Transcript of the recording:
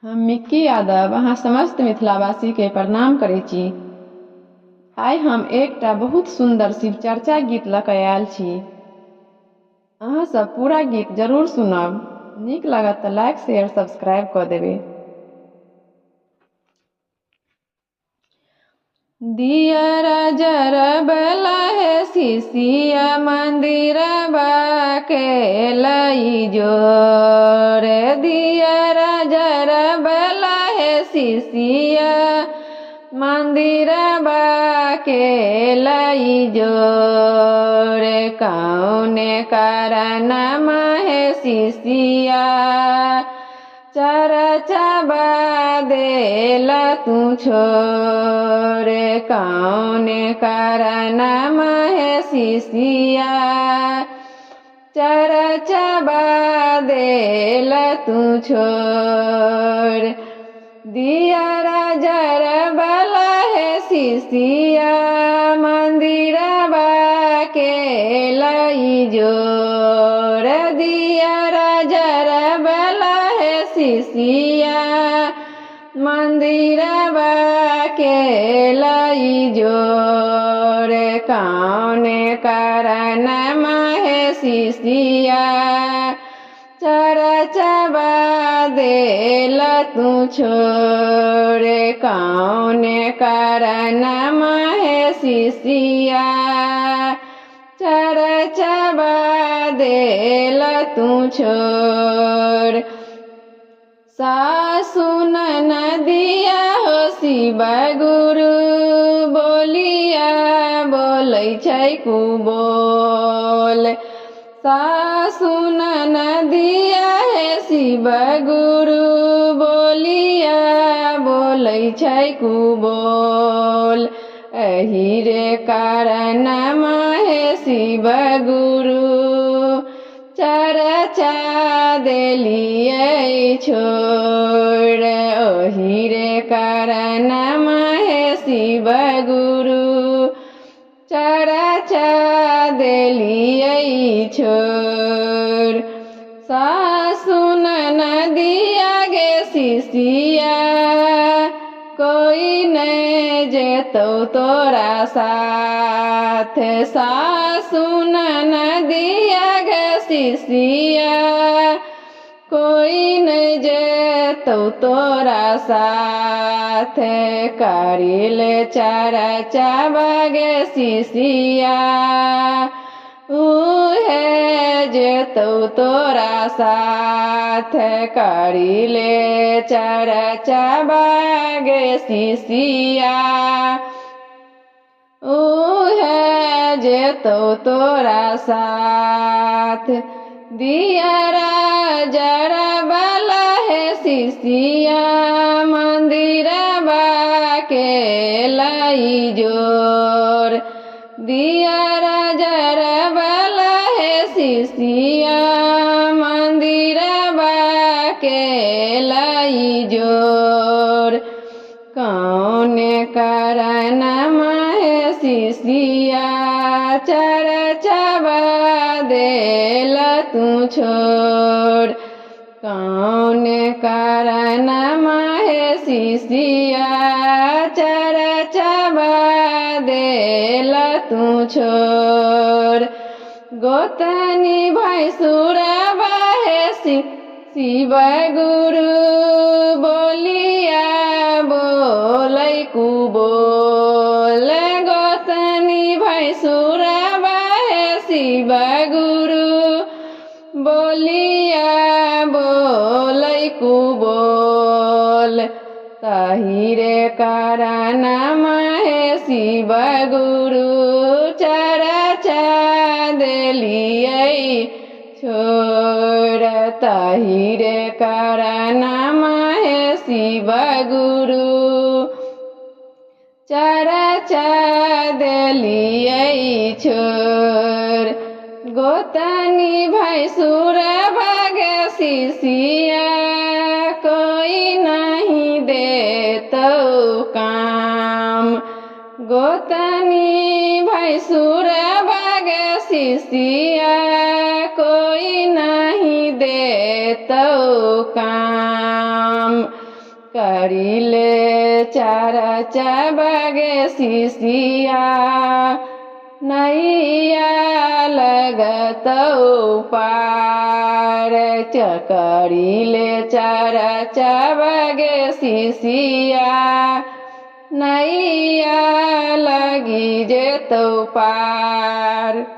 हम मिक्की यादव अहाँ समस्त मिथिलावासी के प्रणाम करै छी। आइ हम एकटा बहुत सुंदर शिव चर्चा गीत लऽ कऽ आयल छी। अहाँ सब पूरा गीत जरूर सुनब। नीक लागत तऽ लाइक शेयर सब्सक्राइब कऽ देबै। दियरा जरबला है शिशिया मंदिरबा के लई जोर। दियरा जरबला है शिशिया मंदिरबा के लई जोर। कौने कारणमा है शिशिया चरचबा देला तू छोर। कौने कारणमा है शिशिया चरचबा देला तू छोर। दियरा जरबला है शिशिया मंदिरबा के लई जोर। दियरा जरबला है शिशिया मंदिरबा के लई जोर। कौने कारणमा है शिशिया चरचबा देला तू छोर। कौने कारणमा है शिशिया चरचबा देला तू छोर। सासु ननदिया हो शिव गुरु बोलिया बोलै छै कु बोल। सासु ननदिया है शिव गुरु बोलिया बोलै छै कु बोल। एही रे कारणमा है शिव गुरु चरचा देलियै छोर। ओही रे कारणमा है शिव गुरु चरचा देलियै छोर। सासु ननदिया गे शिशिया कोई नहीं जेतौ तोरा साथ। सासु ननदिया गे शिशिया कोई नहीं जेतौ तोरा साथ। करिले चरचबा गे शिशिया उहे जेतौ तोरा साथ। करिले चरचबा गे शिशिया उहे जेतौ तोरा साथ। दियरा जरबला है शिशिया मंदिरबा के लई जोर। दियरा जरबला है शिशिया मंदिरबा के लई जोर। कौने कारणमा है शिशिया चरचबा देला तू छोर। कौने कारणमा है शिशिया चरचबा देला तू छोर। गोतनी भैंसुरबा है शिव गुरु बोलिया बोलै कु बोल। गोतनी भैंसुरबा है शिव गुरु बोलिया बोलै कु बोल। ताहि रे कारणमा है शिव गुरु चरचा देलियै छोर। ताहि रे कारणमा है शिव गुरु चरचा देलियै छोर। गोतनी भैंसुरबा गे शिशिया कोई नहीं देतौ काम। गोतनी भैंसुरबा गे शिशिया कोई नहीं देतौ काम। करिले चरचा बगे सिसिया नैया लगतौ पार करिले चरचा बगे सिसिया नैया लगी जेतौ पार।